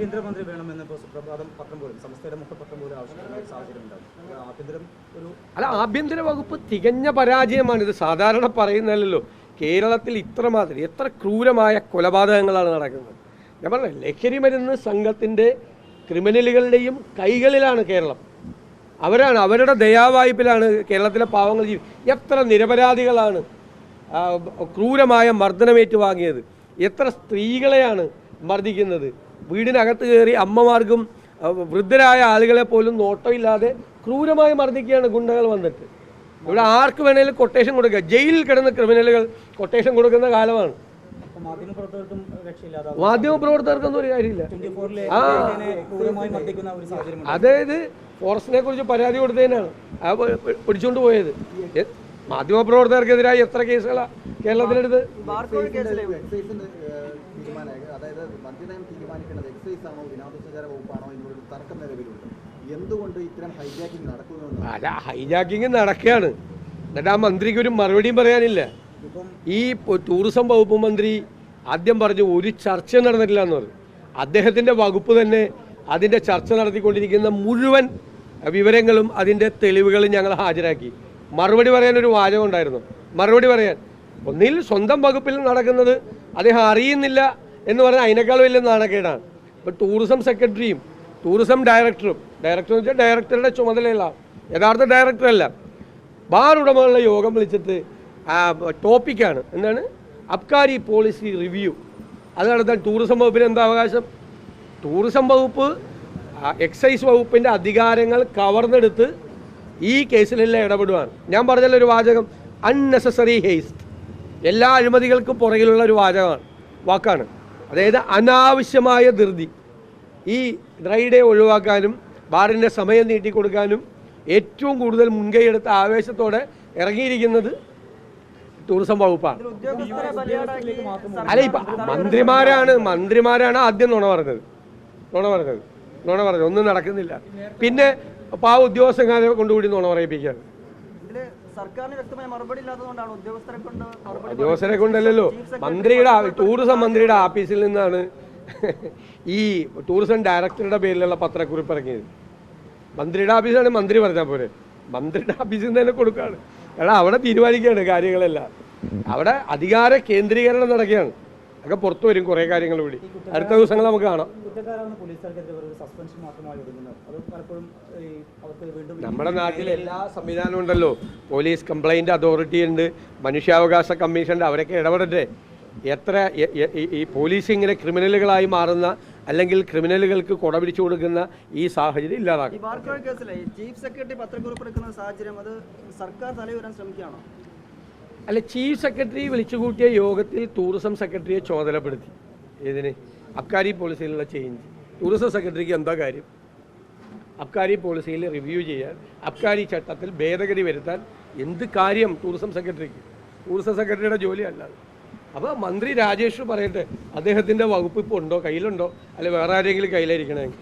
ആഭ്യന്തരമന്ത്രി വേണമെന്ന് സുപ്രഭാതം പത്രം പോലും സംസ്ഥാന മുഖപത്രം പോലും ആവശ്യപ്പെടുന്ന സാഹചര്യം ഉണ്ടാകും. അല്ല, ആഭ്യന്തര വകുപ്പ് തികഞ്ഞ പരാജയമാണ്. ഇത് സാധാരണ പറയുന്നതല്ലോ. കേരളത്തിൽ ഇത്രമാത്രം എത്ര ക്രൂരമായ കൊലപാതകങ്ങളാണ് നടക്കുന്നത്. ഞാൻ പറഞ്ഞ ലഹരി മരുന്ന് സംഘത്തിൻ്റെ ക്രിമിനലുകളുടെയും കൈകളിലാണ് കേരളം. അവരാണ്, അവരുടെ ദയാവായ്പിലാണ് കേരളത്തിലെ പാവങ്ങൾ എത്ര നിരപരാധികളാണ് ക്രൂരമായ മർദ്ദനമേറ്റ് വാങ്ങിയത്. എത്ര സ്ത്രീകളെയാണ് മർദ്ദിക്കുന്നത്. വീടിനകത്ത് കയറി അമ്മമാർക്കും വൃദ്ധരായ ആളുകളെ പോലും നോട്ടമില്ലാതെ ക്രൂരമായി മർദ്ദിക്കുകയാണ് ഗുണ്ടകൾ വന്നിട്ട്. ഇവിടെ ആർക്ക് വേണേലും കൊട്ടേഷൻ കൊടുക്കുക. ജയിലിൽ കിടന്ന ക്രിമിനലുകൾ കൊട്ടേഷൻ കൊടുക്കുന്ന കാലമാണ്. മാധ്യമപ്രവർത്തകർക്കൊന്നും ഒരു കാര്യമില്ല. അതായത് ഫോറസ്റ്റിനെ കുറിച്ച് പരാതി കൊടുത്തതിനാണ് പിടിച്ചുകൊണ്ട് പോയത്. മാധ്യമപ്രവർത്തകർക്കെതിരായി എത്ര കേസുകളാണ് കേരളത്തിലെടുത്ത്? അല്ല, ഹൈജാക്കിങ് നടക്കുകയാണ്. എന്നിട്ട് ആ മന്ത്രിക്ക് ഒരു മറുപടിയും പറയാനില്ല. ഈ ടൂറിസം വകുപ്പ് മന്ത്രി ആദ്യം പറഞ്ഞു ഒരു ചർച്ച നടന്നിട്ടില്ല എന്ന് പറഞ്ഞു. അദ്ദേഹത്തിൻ്റെ വകുപ്പ് തന്നെ അതിൻ്റെ ചർച്ച നടത്തിക്കൊണ്ടിരിക്കുന്ന മുഴുവൻ വിവരങ്ങളും അതിൻ്റെ തെളിവുകളും ഞങ്ങൾ ഹാജരാക്കി. മറുപടി പറയാനൊരു വാചകം ഉണ്ടായിരുന്നു. മറുപടി പറയാൻ ഒന്നിൽ സ്വന്തം വകുപ്പിൽ നടക്കുന്നത് അദ്ദേഹം അറിയുന്നില്ല എന്ന് പറഞ്ഞാൽ അതിനേക്കാൾ വലിയ നാണക്കേടാണ്. ഇപ്പോൾ ടൂറിസം സെക്രട്ടറിയും ടൂറിസം ഡയറക്ടറും, ഡയറക്ടർ എന്ന് വെച്ചാൽ ഡയറക്ടറുടെ ചുമതലയുള്ള യഥാർത്ഥ ഡയറക്ടറല്ല, ബാർ ഉടമകളുടെ യോഗം വിളിച്ചിട്ട് ടോപ്പിക്കാണ് എന്താണ് അബ്കാരി പോളിസി റിവ്യൂ. അത് നടത്താൻ ടൂറിസം വകുപ്പിന് എന്താ അവകാശം? ടൂറിസം വകുപ്പ് എക്സൈസ് വകുപ്പിൻ്റെ അധികാരങ്ങൾ കവർന്നെടുത്ത് ഈ കേസിലെല്ലാം ഇടപെടുവാണ്. ഞാൻ പറഞ്ഞല്ലോ ഒരു വാചകം, അൺനെസസറി ഹേസ്റ്റ്. എല്ലാ അഴിമതികൾക്കും പുറകിലുള്ള ഒരു വാക്കാണ്. അതായത് അനാവശ്യമായ ധൃതി. ഈ ഡ്രൈ ഡേ ഒഴിവാക്കാനും ബാറിൻ്റെ സമയം നീട്ടിക്കൊടുക്കാനും ഏറ്റവും കൂടുതൽ മുൻകൈയെടുത്ത ആവേശത്തോടെ ഇറങ്ങിയിരിക്കുന്നത് ടൂറിസം വകുപ്പാണ്. അല്ല, ഇപ്പം മന്ത്രിമാരാണ് ആദ്യം നുണ പറഞ്ഞത്. ഒന്നും നടക്കുന്നില്ല. പിന്നെ പാവ ഉദ്യോഗസ്ഥന്മാരെ കൊണ്ടുകൂടി നുണ പറയിപ്പിക്കുകയാണ്. ഉദ്യോഗസ്ഥരെ കൊണ്ടല്ലോ, ടൂറിസം മന്ത്രിയുടെ ആഫീസിൽ നിന്നാണ് ഈ ടൂറിസം ഡയറക്ടറുടെ പേരിലുള്ള പത്രക്കുറിപ്പ് ഇറങ്ങിയത്. മന്ത്രിയുടെ ഓഫീസാണ് മന്ത്രി പറഞ്ഞാൽ പോരെ. മന്ത്രിയുടെ ഓഫീസിൽ നിന്ന് തന്നെ കൊടുക്കുകയാണ്. കാരണം അവിടെ തീരുമാനിക്കുകയാണ് കാര്യങ്ങളെല്ലാം. അവിടെ അധികാര കേന്ദ്രീകരണം നടക്കുകയാണ്. ഒക്കെ പുറത്തു വരും കുറേ കാര്യങ്ങൾ കൂടി. അടുത്ത ദിവസങ്ങൾ നമുക്ക് കാണാം. നമ്മുടെ നാട്ടിൽ എല്ലാ സംവിധാനവും ഉണ്ടല്ലോ. പോലീസ് കംപ്ലൈൻറ്റ് അതോറിറ്റി ഉണ്ട്, മനുഷ്യാവകാശ കമ്മീഷൻ ഉണ്ട്. അവരൊക്കെ ഇടപെടട്ടെ. എത്ര ഈ പോലീസ് ഇങ്ങനെ ക്രിമിനലുകളായി മാറുന്ന അല്ലെങ്കിൽ ക്രിമിനലുകൾക്ക് കൊട പിടിച്ചു കൊടുക്കുന്ന ഈ സാഹചര്യം ഇല്ലാതാക്കും. ചീഫ് സെക്രട്ടറി പത്രക്കുറിപ്പ് എടുക്കുന്ന സാഹചര്യം അത് സർക്കാർ തലയുയരാൻ ശ്രമിക്കുകയാണോ? അല്ല, ചീഫ് സെക്രട്ടറി വിളിച്ചുകൂട്ടിയ യോഗത്തിൽ ടൂറിസം സെക്രട്ടറിയെ ചുമതലപ്പെടുത്തി. ഇതിന് അബ്കാരി പോളിസിയിലുള്ള ചേഞ്ച്. ടൂറിസം സെക്രട്ടറിക്ക് എന്താ കാര്യം? അബ്കാരി പോളിസിയിൽ റിവ്യൂ ചെയ്യാൻ, അബ്കാരി ചട്ടത്തിൽ ഭേദഗതി വരുത്താൻ എന്ത് കാര്യം ടൂറിസം സെക്രട്ടറിക്ക്? ടൂറിസം സെക്രട്ടറിയുടെ ജോലിയല്ലാതെ. അപ്പോൾ മന്ത്രി രാജേഷ് പറയട്ടെ, അദ്ദേഹത്തിൻ്റെ വകുപ്പ് ഇപ്പോൾ ഉണ്ടോ, കയ്യിലുണ്ടോ, അല്ലെ വേറെ ആരെങ്കിലും കയ്യിലായിരിക്കണമെങ്കിൽ.